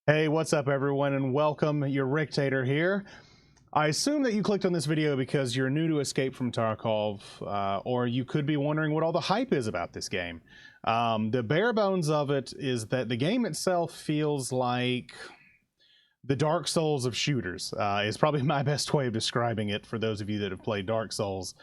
Hey, what's up everyone, and welcome. Your Rictator here. I assume that you clicked on this video because you're new to Escape from Tarkov, or you could be wondering what all the hype is about this game. The bare bones of it is that the game itself feels like the Dark Souls of shooters, is probably my best way of describing it for those of you that have played Dark Souls,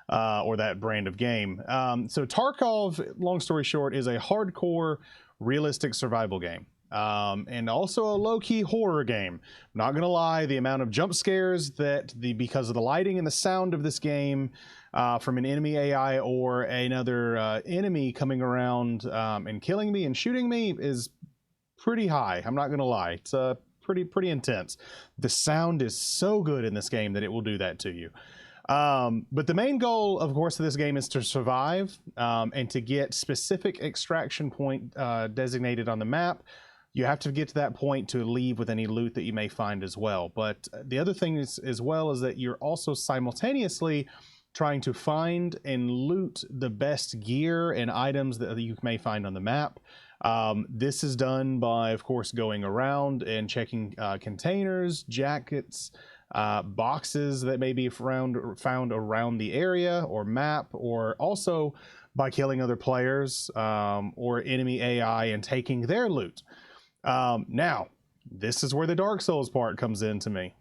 or that brand of game. So Tarkov, long story short, is a hardcore, realistic survival game. And also a low-key horror game. I'm not gonna lie, the amount of jump scares that because of the lighting and the sound of this game, from an enemy AI or another enemy coming around and killing me and shooting me is pretty high. I'm not gonna lie, it's pretty intense. The sound is so good in this game that it will do that to you. But the main goal, of course, of this game is to survive and to get specific extraction point designated on the map. You have to get to that point to leave with any loot that you may find as well. But the other thing is, as well, is that you're also simultaneously trying to find and loot the best gear and items that you may find on the map. This is done by, of course, going around and checking containers, jackets, boxes that may be found around the area or map, or also by killing other players or enemy AI and taking their loot. Now, this is where the Dark Souls part comes into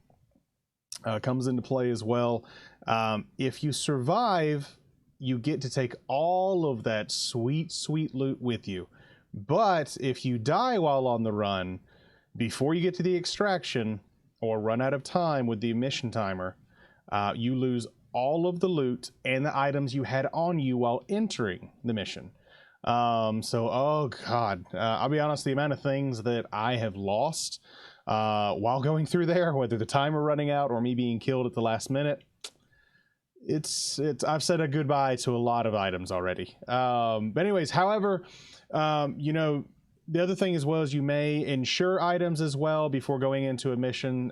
play as well. If you survive, you get to take all of that sweet loot with you. But if you die while on the run, before you get to the extraction or run out of time with the mission timer, you lose all of the loot and the items you had on you while entering the mission. Oh god, I'll be honest, the amount of things that I have lost while going through there, whether the timer running out or me being killed at the last minute, I've said a goodbye to a lot of items already. But anyways, however, you know, the other thing as well is you may insure items as well before going into a mission.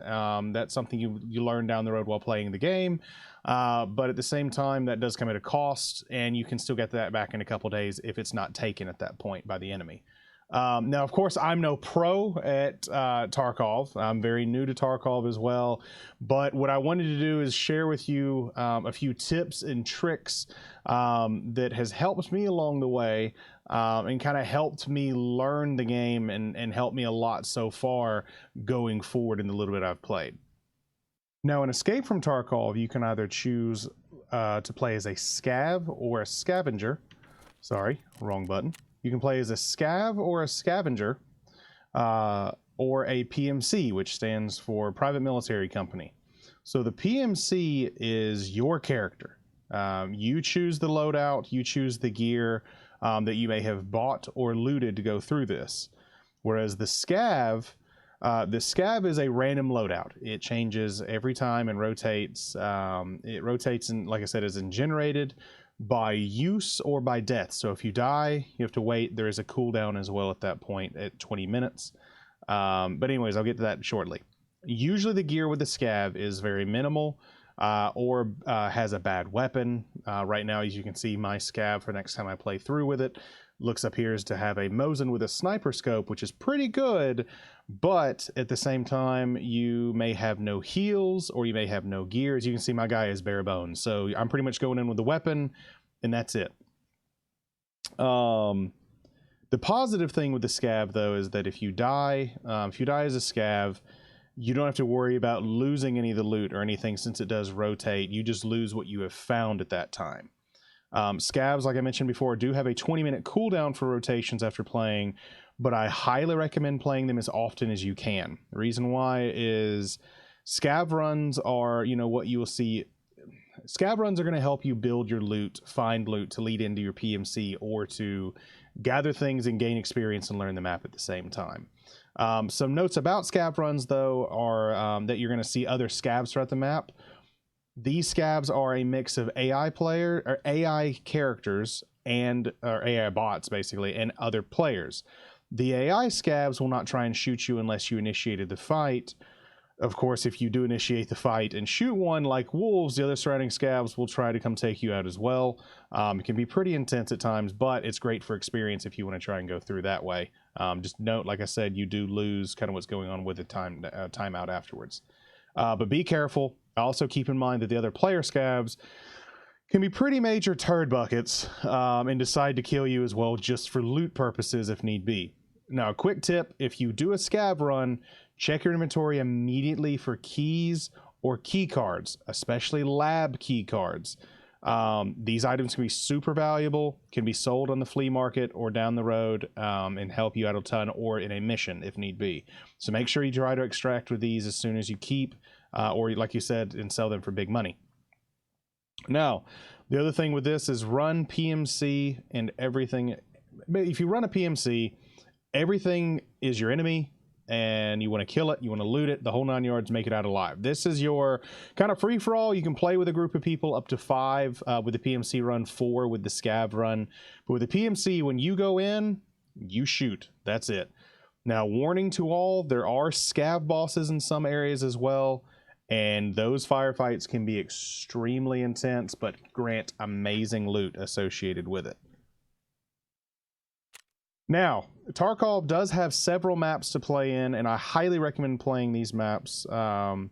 That's something you learn down the road while playing the game. But at the same time, that does come at a cost, and you can still get that back in a couple days if it's not taken at that point by the enemy. Now, of course, I'm no pro at Tarkov. I'm very new to Tarkov as well. But what I wanted to do is share with you a few tips and tricks that has helped me along the way and kind of helped me learn the game and helped me a lot so far going forward in the little bit I've played. Now, in Escape from Tarkov, you can either choose to play as a scav or a scavenger. Sorry, wrong button. You can play as a scav or a scavenger, or a PMC, which stands for Private Military Company. So the PMC is your character. You choose the loadout, you choose the gear that you may have bought or looted to go through this. Whereas the scav is a random loadout. It changes every time and rotates. It rotates, and like I said, is generated by use or by death. So if you die, you have to wait. There is a cooldown as well at that point at 20 minutes. But anyways, I'll get to that shortly. Usually the gear with the scav is very minimal or has a bad weapon. Right now, as you can see, my scav for next time I play through with it looks appears to have a Mosin with a sniper scope, which is pretty good, but at the same time, you may have no heals or you may have no gear. As you can see, my guy is bare bones, so I'm pretty much going in with the weapon, and that's it. The positive thing with the scav, though, is that if you die as a scav, you don't have to worry about losing any of the loot or anything, since it does rotate. You just lose what you have found at that time. Scavs, like I mentioned before, do have a 20-minute cooldown for rotations after playing, but I highly recommend playing them as often as you can. The reason why is scav runs are, you know, what you will see. Scav runs are going to help you build your loot, find loot to lead into your PMC, or to gather things and gain experience and learn the map at the same time. Some notes about scav runs, though, are that you're going to see other scavs throughout the map. These scavs are a mix of AI characters and AI bots, basically, and other players. The AI scavs will not try and shoot you unless you initiated the fight. Of course, if you do initiate the fight and shoot one, like wolves, the other surrounding scavs will try to come take you out as well. It can be pretty intense at times, but it's great for experience if you want to try and go through that way. Just note, like I said, you do lose kind of what's going on with the timeout afterwards. But be careful. Also keep in mind that the other player scavs can be pretty major turd buckets, and decide to kill you as well just for loot purposes if need be. Now, a quick tip, if you do a scav run, check your inventory immediately for keys or key cards, especially lab key cards. These items can be super valuable, can be sold on the flea market or down the road, and help you out a ton, or in a mission if need be. So make sure you try to extract with these as soon as you keep, or like you said, and sell them for big money. Now, the other thing with this is run PMC and everything. If you run a PMC, everything is your enemy, and you want to kill it, you want to loot it, the whole 9 yards, make it out alive. This is your kind of free-for-all. You can play with a group of people up to 5 with the PMC run, 4 with the scav run. But with the PMC, when you go in, you shoot. That's it. Now, warning to all, there are scav bosses in some areas as well, and those firefights can be extremely intense, but grant amazing loot associated with it. Now, Tarkov does have several maps to play in, and I highly recommend playing these maps. The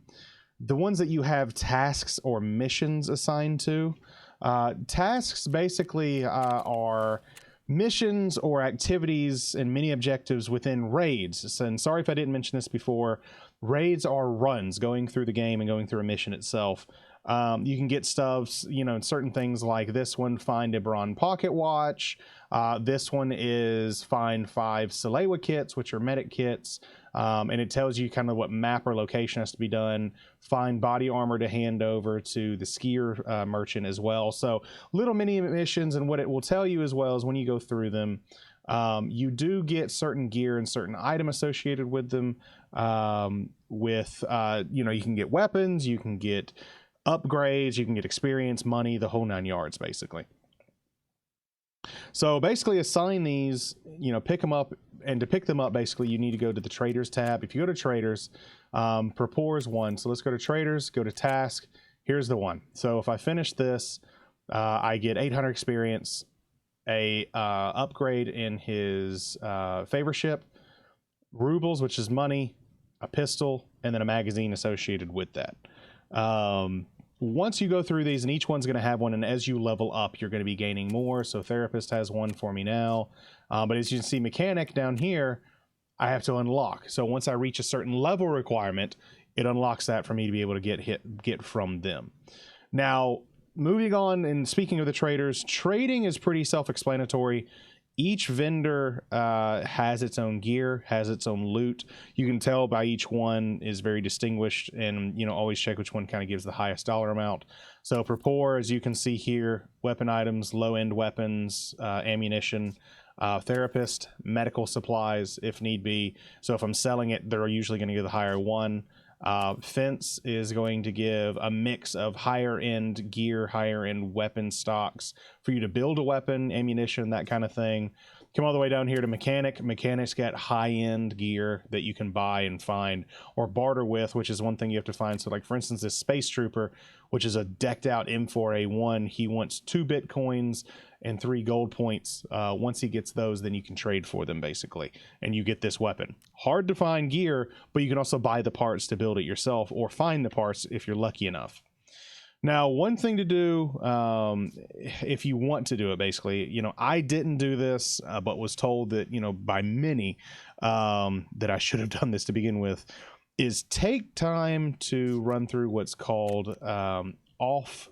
ones that you have tasks or missions assigned to. Tasks basically are missions or activities and mini objectives within raids. And sorry if I didn't mention this before. Raids are runs going through the game and going through a mission itself. You can get stuff, you know, certain things like this one, find a Braun pocket watch. This one is find 5 Salewa kits, which are medic kits. And it tells you kind of what map or location has to be done. Find body armor to hand over to the skier merchant as well. So little mini missions, and what it will tell you as well is when you go through them, you do get certain gear and certain item associated with them. You know, you can get weapons, you can get upgrades, you can get experience, money, the whole 9 yards basically. So basically assign these, you know, pick them up, and to pick them up basically you need to go to the traders tab. If you go to traders, Purpore is one. So let's go to traders, go to task. Here's the one. So if I finish this, I get 800 experience, a upgrade in his favor ship, rubles, which is money, a pistol, and then a magazine associated with that. Once you go through these, and each one's going to have one, and as you level up, you're going to be gaining more. So Therapist has one for me now. But as you can see, Mechanic down here, I have to unlock. So once I reach a certain level requirement, it unlocks that for me to be able to get from them. Now, moving on, and speaking of the traders, trading is pretty self-explanatory. Each vendor has its own gear, has its own loot. You can tell by each one is very distinguished, and you know, always check which one kind of gives the highest dollar amount. So Purpore, as you can see here, weapon items, low-end weapons, ammunition. Therapist, medical supplies if need be. So if I'm selling it, they're usually going to give the higher one. Fence is going to give a mix of higher end gear, higher end weapon stocks for you to build a weapon, ammunition, that kind of thing. Come all the way down here to Mechanic. Mechanic's got high end gear that you can buy and find or barter with, which is one thing you have to find. So like for instance, this Space Trooper, which is a decked out M4A1, he wants 2 Bitcoins and 3 gold points. Once he gets those, then you can trade for them basically, and you get this weapon. Hard to find gear, but you can also buy the parts to build it yourself, or find the parts if you're lucky enough. Now, one thing to do, if you want to do it, basically, you know, I didn't do this, but was told that, you know, by many, that I should have done this to begin with, is take time to run through what's called offline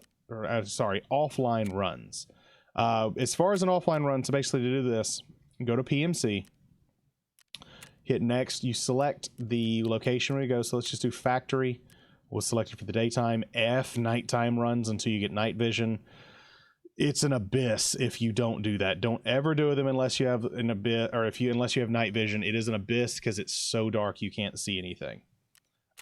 runs. As far as an offline run, so basically to do this, go to PMC, hit next, you select the location where you go. So let's just do factory. We'll select it for the daytime. Nighttime runs until you get night vision. It's an abyss if you don't do that. Don't ever do them unless you have an abyss, or unless you have night vision. It is an abyss because it's so dark you can't see anything.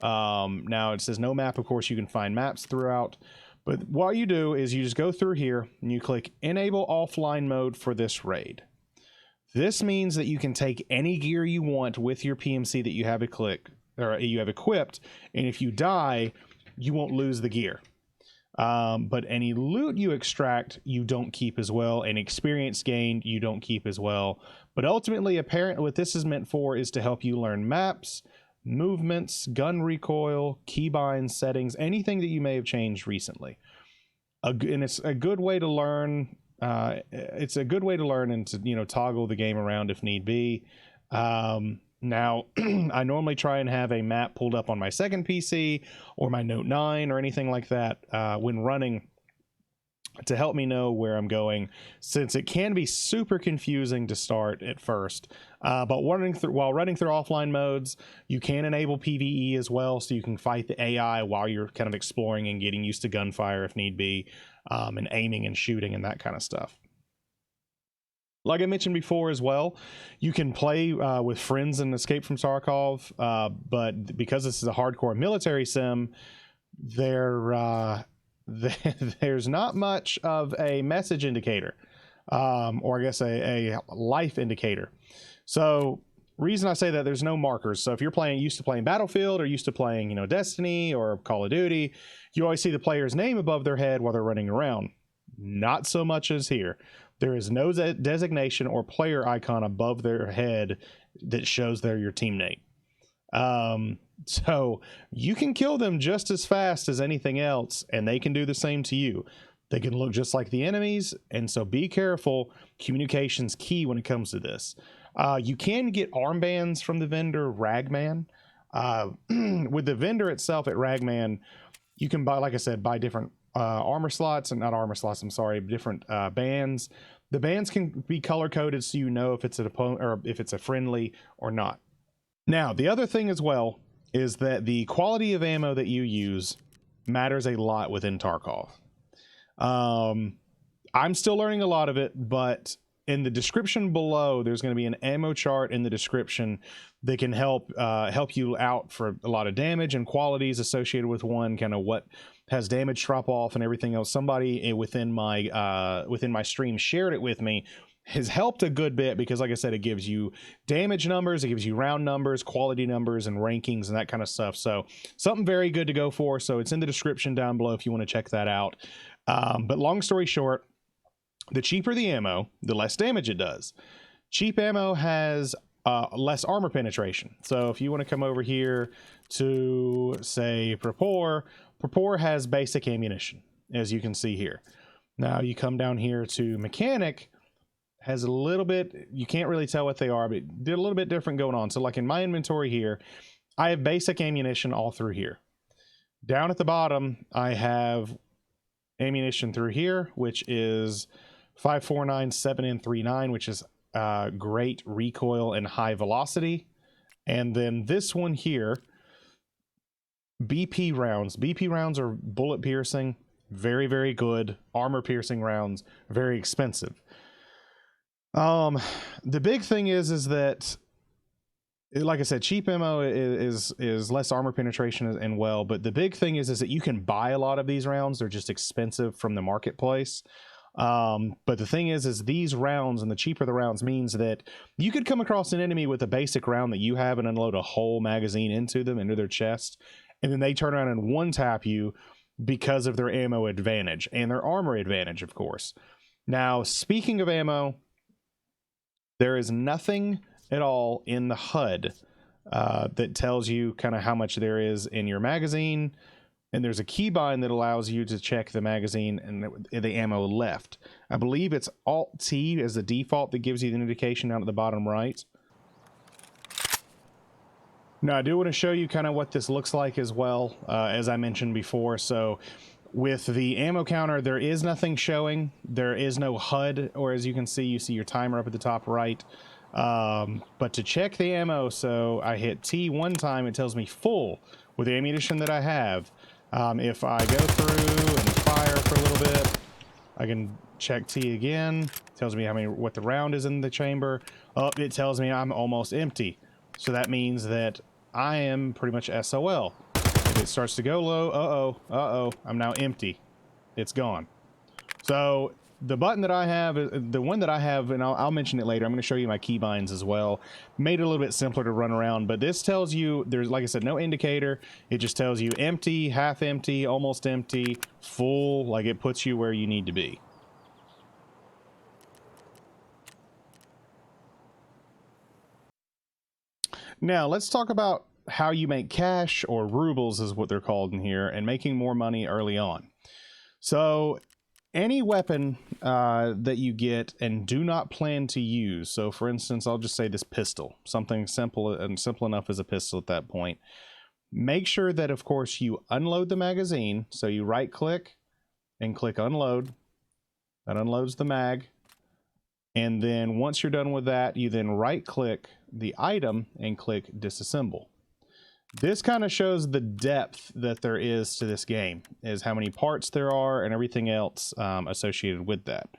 Now it says no map. Of course, you can find maps throughout. But what you do is you just go through here and you click enable offline mode for this raid. This means that you can take any gear you want with your PMC that you have equipped, and if you die, you won't lose the gear. But any loot you extract, you don't keep as well. And experience gained, you don't keep as well. But ultimately, apparently, what this is meant for is to help you learn maps, movements, gun recoil, keybinds, settings, anything that you may have changed recently. And it's a good way to learn. It's a good way to learn and to, you know, toggle the game around if need be. Now, I normally try and have a map pulled up on my second PC or my Note 9 or anything like that when running to help me know where I'm going, since it can be super confusing to start at first. But while running through offline modes, you can enable PvE as well, so you can fight the AI while you're kind of exploring and getting used to gunfire if need be, and aiming and shooting and that kind of stuff. Like I mentioned before as well, you can play with friends in Escape from Tarkov, but because this is a hardcore military sim, there's not much of a message indicator, or I guess a life indicator. So reason I say that, there's no markers. So if you're used to playing Battlefield or used to playing, you know, Destiny or Call of Duty, you always see the player's name above their head while they're running around. Not so much as here. There is no designation or player icon above their head that shows they're your teammate. So you can kill them just as fast as anything else, and they can do the same to you. They can look just like the enemies, and so be careful. Communication's key when it comes to this. You can get armbands from the vendor Ragman. With the vendor itself at Ragman, you can buy, like I said, buy different armor slots, and not armor slots, I'm sorry, different bands. The bands can be color coded so you know if it's an opponent or if it's a friendly or not. Now, the other thing as well is that the quality of ammo that you use matters a lot within Tarkov. I'm still learning a lot of it, but in the description below, there's going to be an ammo chart in the description that can help you out for a lot of damage and qualities associated with one, kind of what has damage drop off and everything else. Somebody within my stream shared it with me, has helped a good bit, because like I said, it gives you damage numbers, it gives you round numbers, quality numbers, and rankings and that kind of stuff. So something very good to go for. So it's in the description down below if you want to check that out. But long story short, the cheaper the ammo, the less damage it does. Cheap ammo has less armor penetration. So if you want to come over here to, say, Prapor has basic ammunition, as you can see here. Now you come down here to Mechanic, has a little bit, you can't really tell what they are, but they're a little bit different going on. So like in my inventory here, I have basic ammunition all through here. Down at the bottom, I have ammunition through here, which is 5.49, 7.39, which is great recoil and high velocity. And then this one here, BP rounds. BP rounds are bullet piercing, very, very good. Armor piercing rounds, very expensive. The big thing is that, like I said, cheap ammo is less armor penetration and well, but the big thing is that you can buy a lot of these rounds. They're just expensive from the marketplace. But the thing is these rounds, and the cheaper the rounds, means that you could come across an enemy with a basic round that you have and unload a whole magazine into them, into their chest, and then they turn around and one tap you because of their ammo advantage and their armor advantage, of course. Now, speaking of ammo, there is nothing at all in the HUD that tells you kind of how much there is in your magazine. And there's a keybind that allows you to check the magazine and the ammo left. I believe it's Alt-T as the default that gives you the indication down at the bottom right. Now, I do want to show you kind of what this looks like as well, as I mentioned before. So with the ammo counter, there is nothing showing. There is no HUD, or as you can see, you see your timer up at the top right. But to check the ammo, so I hit T one time, it tells me full with the ammunition that I have. If I go through and fire for a little bit, I can check T again. It tells me what the round is in the chamber. Oh, it tells me I'm almost empty. So that means that I am pretty much SOL. If it starts to go low, I'm now empty. It's gone. So the button that I have, the one that I have, and I'll mention it later. I'm going to show you my keybinds as well. Made it a little bit simpler to run around, but this tells you there's, like I said, no indicator. It just tells you empty, half empty, almost empty, full. Like, it puts you where you need to be. Now let's talk about how you make cash, or rubles is what they're called in here, and making more money early on. So any weapon that you get and do not plan to use, so for instance, I'll just say this pistol, something simple and simple enough as a pistol at that point, make sure that, of course, you unload the magazine. So you right click and click unload. That unloads the mag. And then once you're done with that, you then right click the item and click disassemble. This kind of shows the depth that there is to this game, is how many parts there are and everything else associated with that.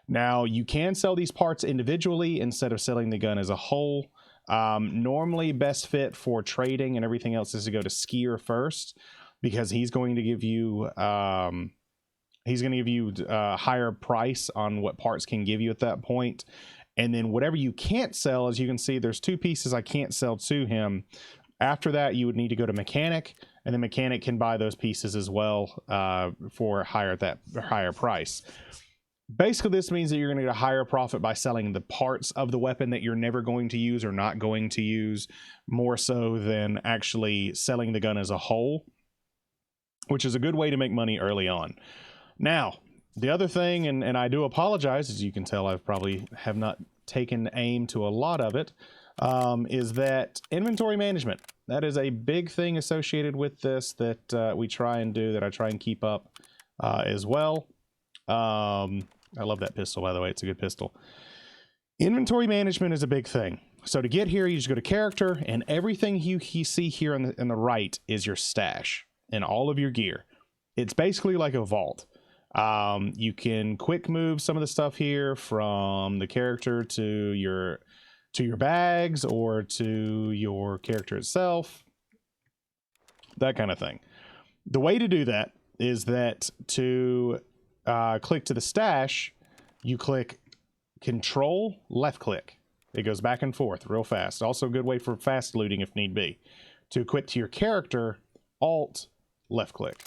Now, you can sell these parts individually instead of selling the gun as a whole. Normally, best fit for trading and everything else is to go to Skier first, because he's going to give you a higher price on what parts can give you at that point. And then whatever you can't sell, as you can see, there's 2 pieces I can't sell to him. After that, you would need to go to mechanic, and the mechanic can buy those pieces as well for a higher price. Basically, this means that you're going to get a higher profit by selling the parts of the weapon that you're never going to use or not going to use, more so than actually selling the gun as a whole, which is a good way to make money early on. Now, the other thing, and I do apologize, as you can tell, I probably have not taken aim to a lot of it, is that inventory management. That is a big thing associated with this that we try and do, that I try and keep up as well. I love that pistol, by the way. It's a good pistol. Inventory management is a big thing. So to get here, you just go to character, and everything you see here on the right is your stash and all of your gear. It's basically like a vault. You can quick move some of the stuff here from the character to your bags or to your character itself, that kind of thing. The way to do that is that to click to the stash, you click Control left click. It goes back and forth real fast. Also a good way for fast looting if need be. To equip to your character, Alt left click,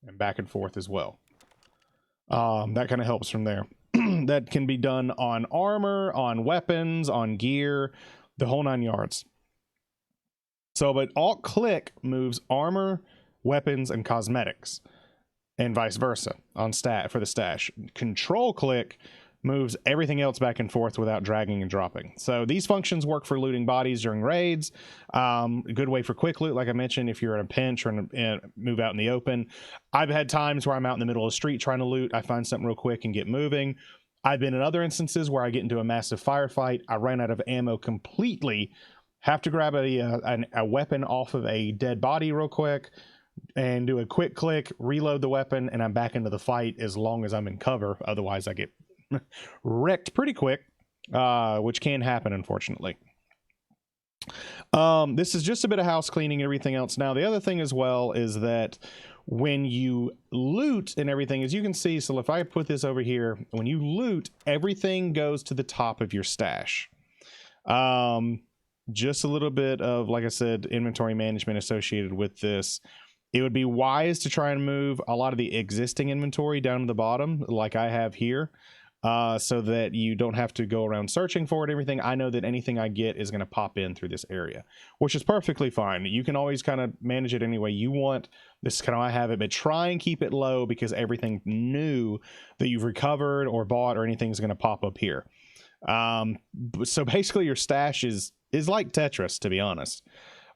and back and forth as well. That kind of helps from there. That can be done on armor, on weapons, on gear, the whole 9 yards. So, but Alt click moves armor, weapons, and cosmetics, and vice versa on for the stash. Control click moves everything else back and forth without dragging and dropping. So these functions work for looting bodies during raids. A good way for quick loot, like I mentioned, if you're in a pinch or move out in the open. I've had times where I'm out in the middle of the street trying to loot. I find something real quick and get moving. I've been in other instances where I get into a massive firefight. I ran out of ammo completely. Have to grab a weapon off of a dead body real quick and do a quick click, reload the weapon, and I'm back into the fight as long as I'm in cover. Otherwise, I get wrecked pretty quick, which can happen, unfortunately. This is just a bit of house cleaning and everything else. Now, the other thing as well is that when you loot and everything, as you can see, so if I put this over here, when you loot, everything goes to the top of your stash. Just a little bit of, like I said, inventory management associated with this. It would be wise to try and move a lot of the existing inventory down to the bottom, like I have here, so that you don't have to go around searching for it, everything. I know that anything I get is going to pop in through this area, which is perfectly fine. You can always kind of manage it any way you want. This is kind of how I have it, but try and keep it low, because everything new that you've recovered or bought or anything is going to pop up here. So basically your stash is like Tetris, to be honest.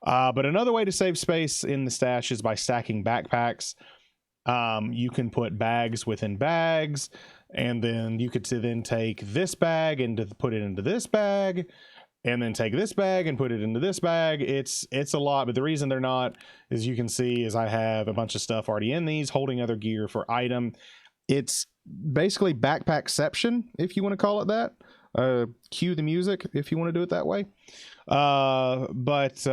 But another way to save space in the stash is by stacking backpacks. You can put bags within bags, and then you could then take this bag and put it into this bag, and then take this bag and put it into this bag. It's a lot, but the reason they're not, as you can see, is I have a bunch of stuff already in these, holding other gear for item. It's basically backpackception, if you want to call it that. cue the music if you want to do it that way. But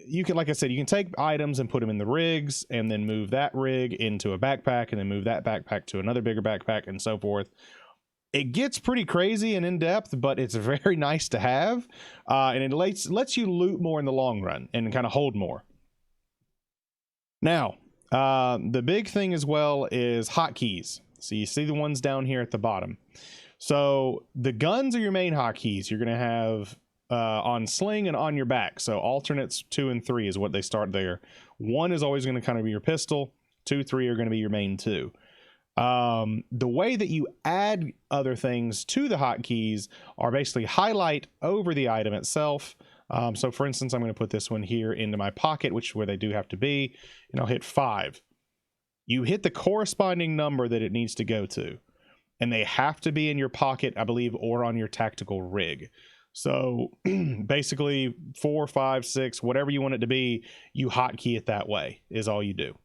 you can, like I said, you can take items and put them in the rigs, and then move that rig into a backpack, and then move that backpack to another bigger backpack, and so forth. It gets pretty crazy and in depth, but it's very nice to have, and it lets you loot more in the long run and kind of hold more. Now, the big thing as well is hotkeys. So you see the ones down here at the bottom. So the guns are your main hotkeys. You're going to have on sling and on your back. So alternates 2 and 3 is what they start there. 1 is always going to kind of be your pistol. 2, 3 are going to be your main 2. The way that you add other things to the hotkeys are basically highlight over the item itself. So for instance, I'm going to put this one here into my pocket, which is where they do have to be, and I'll hit 5. You hit the corresponding number that it needs to go to, and they have to be in your pocket, I believe, or on your tactical rig. So basically 4, 5, 6, whatever you want it to be, you hotkey it that way is all you do.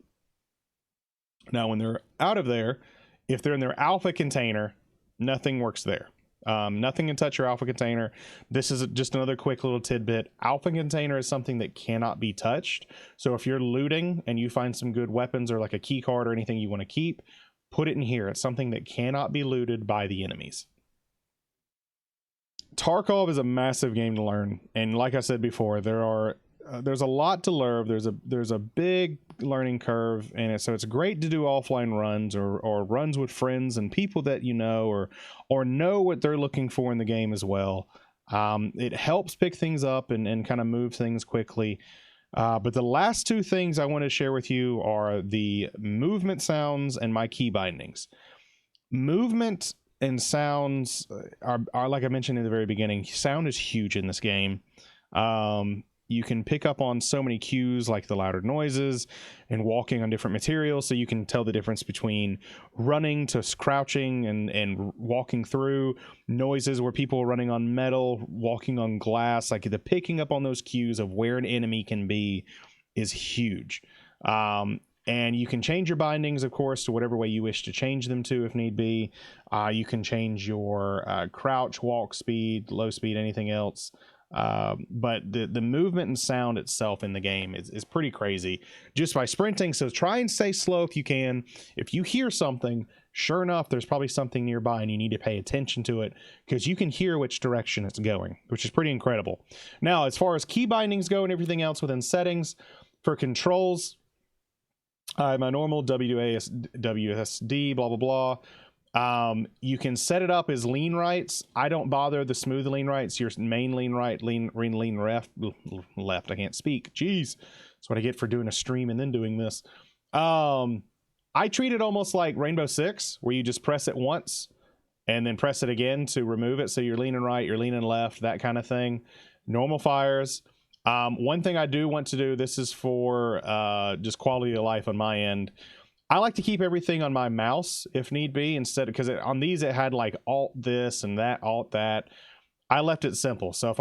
Now, when they're out of there, if they're in their alpha container, nothing works there. Nothing can touch your alpha container. This is just another quick little tidbit. Alpha container is something that cannot be touched. So if you're looting and you find some good weapons or like a key card or anything you want to keep, put it in here. It's something that cannot be looted by the enemies. Tarkov is a massive game to learn, and like I said before, there's a lot to learn. There's a big learning curve, and so it's great to do offline runs or runs with friends and people that you know or know what they're looking for in the game as well. It helps pick things up and kind of move things quickly. But the last 2 things I want to share with you are the movement sounds and my key bindings. Movement and sounds are like I mentioned in the very beginning, sound is huge in this game. You can pick up on so many cues like the louder noises and walking on different materials, so you can tell the difference between running to crouching and walking through noises where people are running on metal, walking on glass. Like the picking up on those cues of where an enemy can be is huge. And you can change your bindings, of course, to whatever way you wish to change them to if need be. You can change your crouch, walk speed, low speed, anything else. But the movement and sound itself in the game is pretty crazy just by sprinting. So try and stay slow if you can. If you hear something, sure enough, there's probably something nearby and you need to pay attention to it because you can hear which direction it's going, which is pretty incredible. Now, as far as key bindings go and everything else within settings, for controls, my normal WSD, blah, blah, blah. You can set it up as lean rights. I don't bother the smooth lean rights. Your main lean right, lean left. I can't speak. Jeez, that's what I get for doing a stream and then doing this. I treat it almost like Rainbow Six, where you just press it once and then press it again to remove it. So you're leaning right, you're leaning left, that kind of thing. Normal fires. One thing I do want to do, this is for just quality of life on my end. I like to keep everything on my mouse if need be, instead, because on these it had like alt this and that, alt that. I left it simple. So if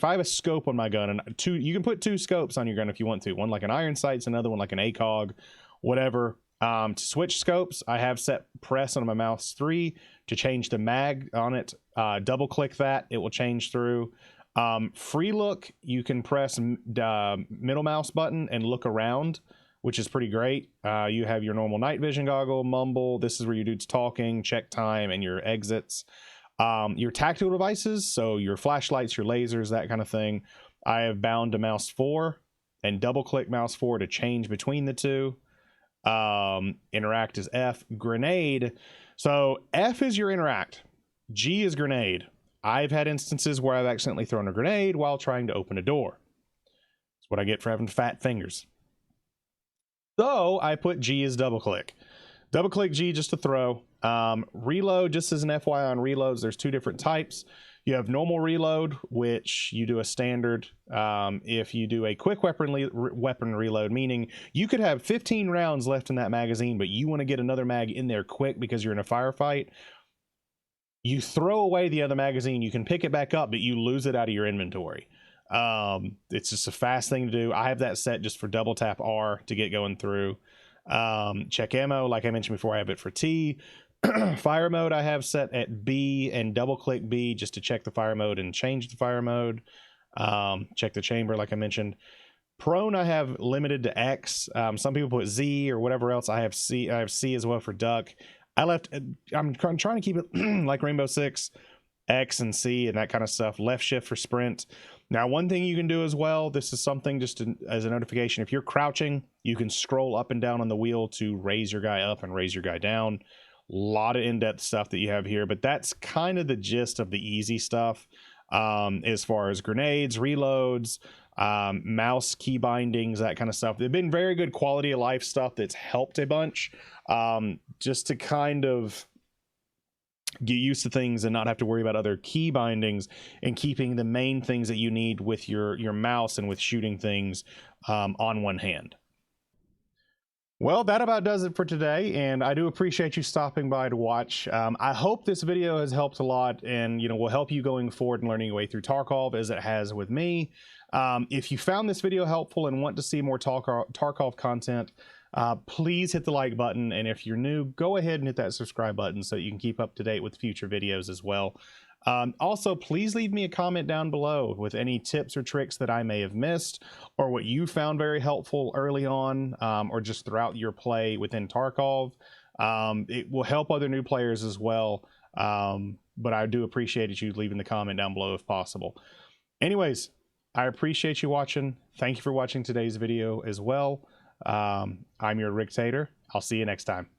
I have a scope on my gun, and you can put 2 scopes on your gun if you want to. One like an iron sights, another one like an ACOG, whatever. To switch scopes, I have set press on my mouse 3 to change the mag on it. Double click that, it will change through. Free look, you can press middle mouse button and look around, which is pretty great. You have your normal night vision goggle, mumble. This is where your dude's talking, check time, and your exits. Your tactical devices, so your flashlights, your lasers, that kind of thing. I have bound to mouse 4 and double click mouse 4 to change between the 2. Interact is F. Grenade. So F is your interact. G is grenade. I've had instances where I've accidentally thrown a grenade while trying to open a door. That's what I get for having fat fingers. So I put G as double click. Double click G just to throw. Reload, just as an FYI on reloads, there's 2 different types. You have normal reload, which you do a standard. If you do a quick weapon reload, meaning you could have 15 rounds left in that magazine, but you want to get another mag in there quick because you're in a firefight, you throw away the other magazine. You can pick it back up, but you lose it out of your inventory. It's just a fast thing to do. I have that set just for double tap R to get going through. Check ammo, like I mentioned before, I have it for T. Fire mode I have set at B, and double click B just to check the fire mode and change the fire mode. Check the chamber like I mentioned. Prone I have limited to X. Some people put Z or whatever else. I have C. I have C as well for duck. I'm trying to keep it like Rainbow Six, X and C and that kind of stuff. Left shift for sprint. Now, one thing you can do as well, this is something just as a notification. If you're crouching, you can scroll up and down on the wheel to raise your guy up and raise your guy down. A lot of in-depth stuff that you have here, but that's kind of the gist of the easy stuff. As far as grenades, reloads, mouse key bindings, that kind of stuff. They've been very good quality of life stuff that's helped a bunch, just to kind of get used to things and not have to worry about other key bindings, and keeping the main things that you need with your mouse and with shooting things on one hand. Well, that about does it for today, and I do appreciate you stopping by to watch. I hope this video has helped a lot, and will help you going forward and learning your way through Tarkov as it has with me. If you found this video helpful and want to see more Tarkov content, please hit the like button, and if you're new, go ahead and hit that subscribe button so you can keep up to date with future videos as well. Also, please leave me a comment down below with any tips or tricks that I may have missed, or what you found very helpful early on, or just throughout your play within Tarkov. It will help other new players as well, but I do appreciate you leaving the comment down below if possible. Anyways, I appreciate you watching. Thank you for watching today's video as well. I'm your Rictator. I'll see you next time.